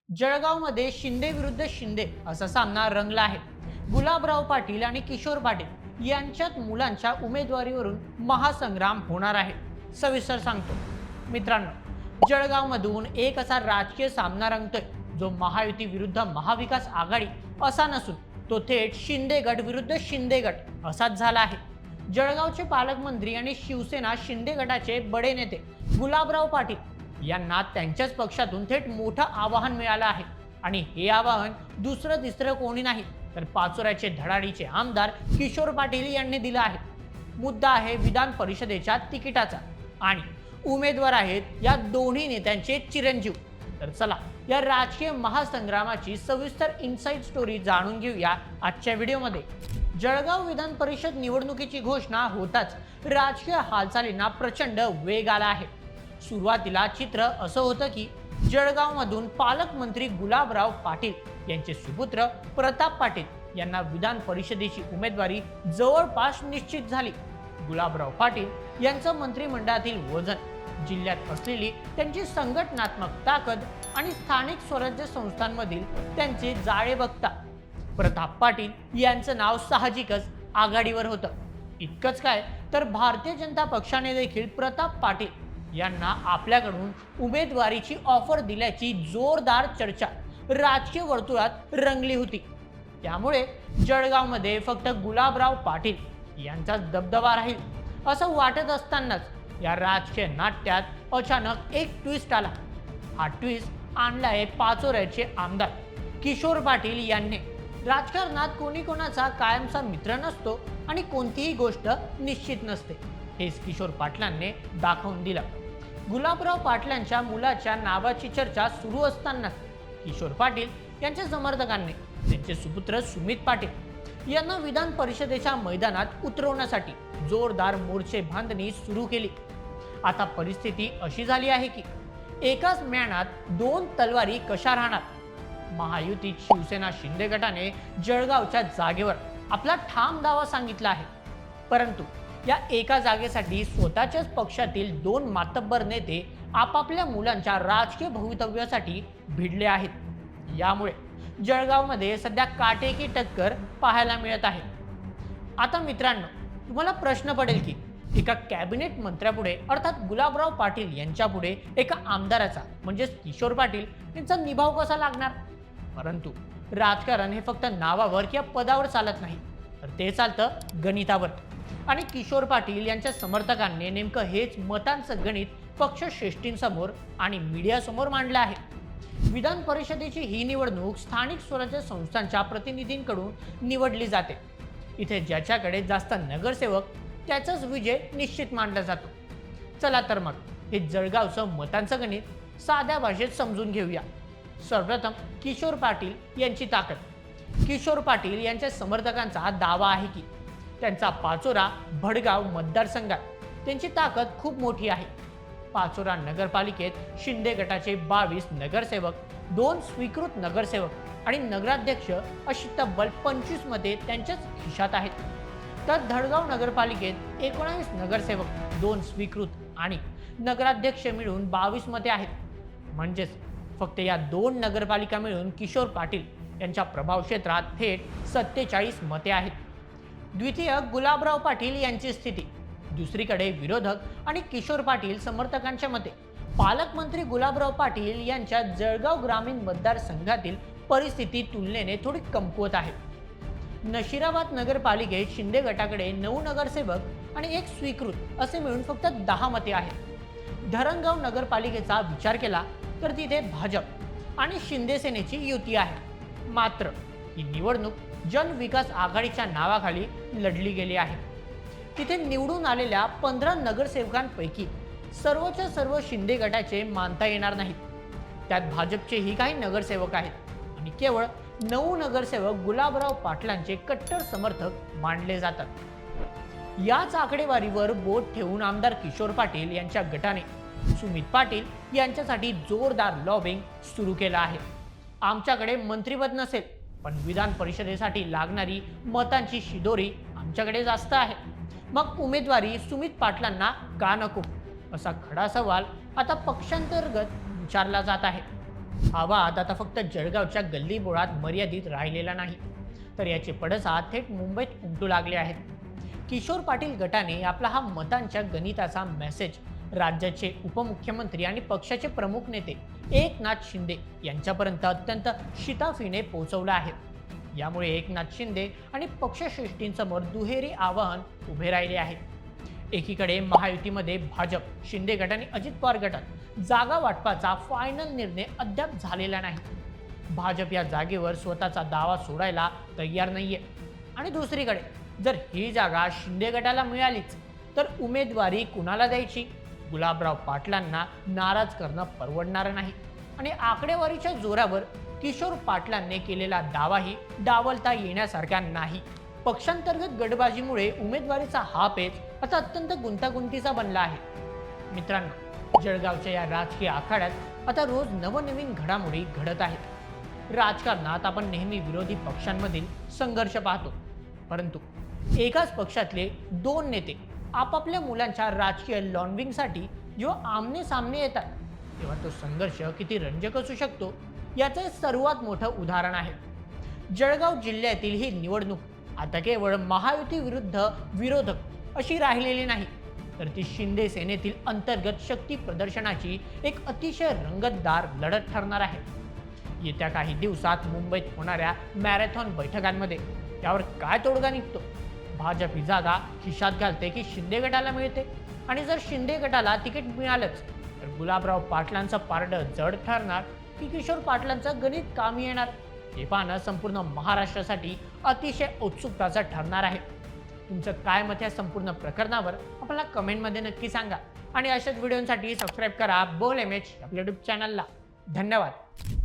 जळगावमध्ये शिंदे विरुद्ध शिंदे असा सामना रंगला आहे. गुलाबराव पाटील आणि किशोर पाटील यांच्यात मुलांच्या उमेदवारीवरून महासंग्राम होणार आहे. सविस्तर सांगतो मित्रांनो. जळगावमधून एक असा राजकीय सामना रंगतोय जो महायुती विरुद्ध महाविकास आघाडी असा नसून तो थेट शिंदे गट विरुद्ध शिंदे गट असाच झाला आहे. जळगावचे पालकमंत्री आणि शिवसेना शिंदे गटाचे बडे नेते गुलाबराव पाटील यांना त्यांच्याच पक्षातून थेट मोठं आवाहन मिळालं आहे. आणि हे आवाहन दुसरं तिसरं कोणी नाही तर पाचोऱ्याचे धडाडीचे आमदार किशोर पाटील यांनी दिलं आहे. मुद्दा आहे विधान परिषदेच्या तिकिटाचा आणि उमेदवार आहेत या दोन्ही नेत्यांचे चिरंजीव. तर चला या राजकीय महासंग्रामाची सविस्तर इनसाइड स्टोरी जाणून घेऊया आजच्या व्हिडिओमध्ये. जळगाव विधान परिषद निवडणुकीची घोषणा होताच राजकीय हालचालींना प्रचंड वेग आला आहे. सुरुवातीला चित्र असं होतं की जळगावमधून पालकमंत्री गुलाबराव पाटील यांचे सुपुत्र प्रताप पाटील यांना विधान परिषदेची उमेदवारी जवळपास निश्चित झाली. गुलाबराव पाटील यांचं मंत्रिमंडळातील वजन, जिल्ह्यात असलेली त्यांची संघटनात्मक ताकद आणि स्थानिक स्वराज्य संस्थांमधील त्यांचे जाळे बघता प्रताप पाटील यांचं नाव साहजिकच आघाडीवर होतं. इतकंच काय तर भारतीय जनता पक्षाने देखील प्रताप पाटील यांना आपल्याकडून उमेदवारीची ऑफर दिल्याची जोरदार चर्चा राजकीय वर्तुळात रंगली होती. त्यामुळे जळगावमध्ये फक्त गुलाबराव पाटील यांचाच दबदबा राहील असं वाटत असतानाच या राजकीय नाट्यात अचानक एक ट्विस्ट आला. हा ट्विस्ट आणलाय पाचोऱ्याचे आमदार किशोर पाटील यांनी. राजकारणात कोणी कोणाचा कायमचा मित्र नसतो आणि कोणतीही गोष्ट निश्चित नसते, हेच किशोर पाटलांनी दाखवून दिलं. गुलाबराव पाटलांच्या मुलाच्या नावाची चर्चा सुरू असतानाच किशोर पाटील यांच्या समर्थकांनी त्यांचे सुपुत्र सुमित पाटील यांना विधान परिषदेच्या मैदानात उतरवण्यासाठी जोरदार मोर्चे बांधणी सुरू केली. आता परिस्थिती अशी झाली आहे की एकाच म्याणात दोन तलवारी कशा राहणार. महायुतीत शिवसेना शिंदे गटाने जळगावच्या जागेवर आपला ठाम दावा सांगितला आहे, परंतु या एका जागेसाठी स्वतःच्याच पक्षातील दोन मातब्बर नेते आपापल्या मुलांच्या राजकीय भवितव्यासाठी भिडले आहेत. यामुळे जळगावमध्ये सध्या काटेकी टक्कर पाहायला मिळत आहे. आता मित्रांनो, तुम्हाला प्रश्न पडेल की एका कॅबिनेट मंत्र्यापुढे अर्थात गुलाबराव पाटील यांच्यापुढे एका आमदाराचा म्हणजेच किशोर पाटील यांचा निभाव कसा लागणार. परंतु राजकारण हे फक्त नावावर किंवा पदावर चालत नाही, तर ते चालतं गणितावर. आणि किशोर पाटील यांच्या समर्थकांनी नेमकं हेच मतांचं गणित पक्षश्रेष्ठींसमोर आणि मीडियासमोर मांडलं आहे. विधान परिषदेची ही निवडणूक स्थानिक स्वराज्य संस्थांच्या प्रतिनिधींकडून निवडली जाते. इथे ज्याच्याकडे जास्त नगरसेवक त्याचाच विजय निश्चित मानला जातो. चला तर मग हे जळगावचं मतांचं गणित साध्या भाषेत समजून घेऊया. सर्वप्रथम किशोर पाटील यांची ताकद. किशोर पाटील यांच्या समर्थकांचा दावा आहे की त्यांचा पाचोरा भडगाव मतदारसंघात त्यांची ताकद खूप मोठी आहे. पाचोरा नगरपालिकेत शिंदे गटाचे 22 नगरसेवक, 2 स्वीकृत नगरसेवक आणि नगराध्यक्ष अशी तब्बल 25 मते त्यांच्याच खिशात आहेत. तर धडगाव नगरपालिकेत 19 नगरसेवक, 2 स्वीकृत आणि नगराध्यक्ष मिळून 22 मते आहेत. म्हणजेच फक्त या 2 नगरपालिका मिळून किशोर पाटील यांच्या प्रभाव क्षेत्रात थेट 47 मते आहेत. द्वितीय गुलाबराव पाटील यांची स्थिती. दुसरीकडे विरोधक आणि किशोर पाटील समर्थकांच्या मते पालकमंत्री गुलाबराव पाटील यांच्या जळगाव ग्रामीण मतदारसंघातील परिस्थिती तुलनेने थोडी कमकुवत आहे. नशिराबाद नगरपालिकेत शिंदे गटाकडे 9 नगरसेवक आणि 1 स्वीकृत असे मिळून फक्त 10 मते आहेत. धरणगाव नगरपालिकेचा विचार केला तर तिथे भाजप आणि शिंदे सेनेची युती आहे. मात्र ही निवडणूक जनविकास आघाडीच्या नावाखाली लढली गेली आहे. तिथे निवडून आलेल्या 15 नगरसेवकांपैकी सर्वच्या सर्व शिंदे गटाचे मानता येणार नाहीत. त्यात भाजपचेही काही नगरसेवक आहेत आणि केवळ 9 नगरसेवक गुलाबराव पाटलांचे कट्टर समर्थक मानले जातात. याच आकडेवारीवर बोट ठेवून आमदार किशोर पाटील यांच्या गटाने सुमित पाटील यांच्यासाठी जोरदार लॉबिंग सुरू केलं आहे. आमच्याकडे मंत्रिपद नसेल, पण विधान परिषदेसाठी लागणारी मतांची शिदोरी आमच्याकडे जास्त आहे, मग उमेदवारी सुमित पाटलांना का नको, असा खडा सवाल आता पक्षांतर्गत विचारला जात आहे. हा वाद आता फक्त जळगावच्या गल्लीबोळात मर्यादित राहिलेला नाही, तर याचे पडसाद थेट मुंबईत उमटू लागले आहेत. किशोर पाटील गटाने आपला हा मतांच्या गणिताचा मेसेज राज्याचे उपमुख्यमंत्री आणि पक्षाचे प्रमुख नेते एकनाथ शिंदे यांच्यापर्यंत अत्यंत शिताफीने पोहोचवला आहे. यामुळे एकनाथ शिंदे आणि पक्षश्रेष्ठींसमोर दुहेरी आव्हान उभे राहिले आहे. एकीकडे महायुतीमध्ये भाजप, शिंदे गट आणि अजित पवार गटात जागा वाटपाचा फायनल निर्णय अद्याप झालेला नाही. भाजप या जागेवर स्वतःचा दावा सोडायला तयार नाहीये आणि दुसरीकडे जर ही जागा शिंदे गटाला मिळालीच तर उमेदवारी कुणाला द्यायची, गुलाबराव पाटलांना नाराज करणं परवडणार नाही. आणि आकडेवारीच्या जोरावर किशोर पाटलांनी केलेला दावाही डावलता येण्यासारखा नाही. पक्षांतर्गत गटबाजीमुळे उमेदवारीचा हा पेच आता अत्यंत गुंतागुंतीचा बनला आहे. मित्रांनो, जळगावच्या या राजकीय आखाड्यात आता रोज नवनवीन घडामोडी घडत आहेत. राजकारणात आपण नेहमी विरोधी पक्षांमधील संघर्ष पाहतो, परंतु एकाच पक्षातले दोन नेते आपापल्या मुलांच्या राजकीय लॉन्ड्रिंगसाठी जेव्हा आमने सामने येतात तेव्हा तो संघर्ष किती रंजक असू शकतो याचं हे सर्वात मोठं उदाहरण आहे. जळगाव जिल्ह्यातील ही निवडणूक आता केवळ महायुती विरुद्ध विरोधक अशी राहिलेली नाही, तर ती शिंदे सेनेतील अंतर्गत शक्ती प्रदर्शनाची एक अतिशय रंगतदार लढत ठरणार आहे. येत्या काही दिवसात मुंबईत होणाऱ्या मॅरेथॉन बैठकांमध्ये यावर काय तोडगा निघतो? भाजप ही जागा खिशात घालते की शिंदे गटाला मिळते? आणि जर शिंदे गटाला तिकीट मिळालंच तर गुलाबराव पाटलांचं पारडं जड ठरणार की किशोर पाटलांचं गणित कामी येणार? हे पाहणं संपूर्ण महाराष्ट्रासाठी अतिशय उत्सुकताचं ठरणार आहे. तुमचं काय मत या संपूर्ण प्रकरणावर आपल्याला कमेंटमध्ये नक्की सांगा आणि अशाच व्हिडिओसाठी सबस्क्राईब करा बोल एमएच आपल्या यूट्यूब चॅनलला. धन्यवाद.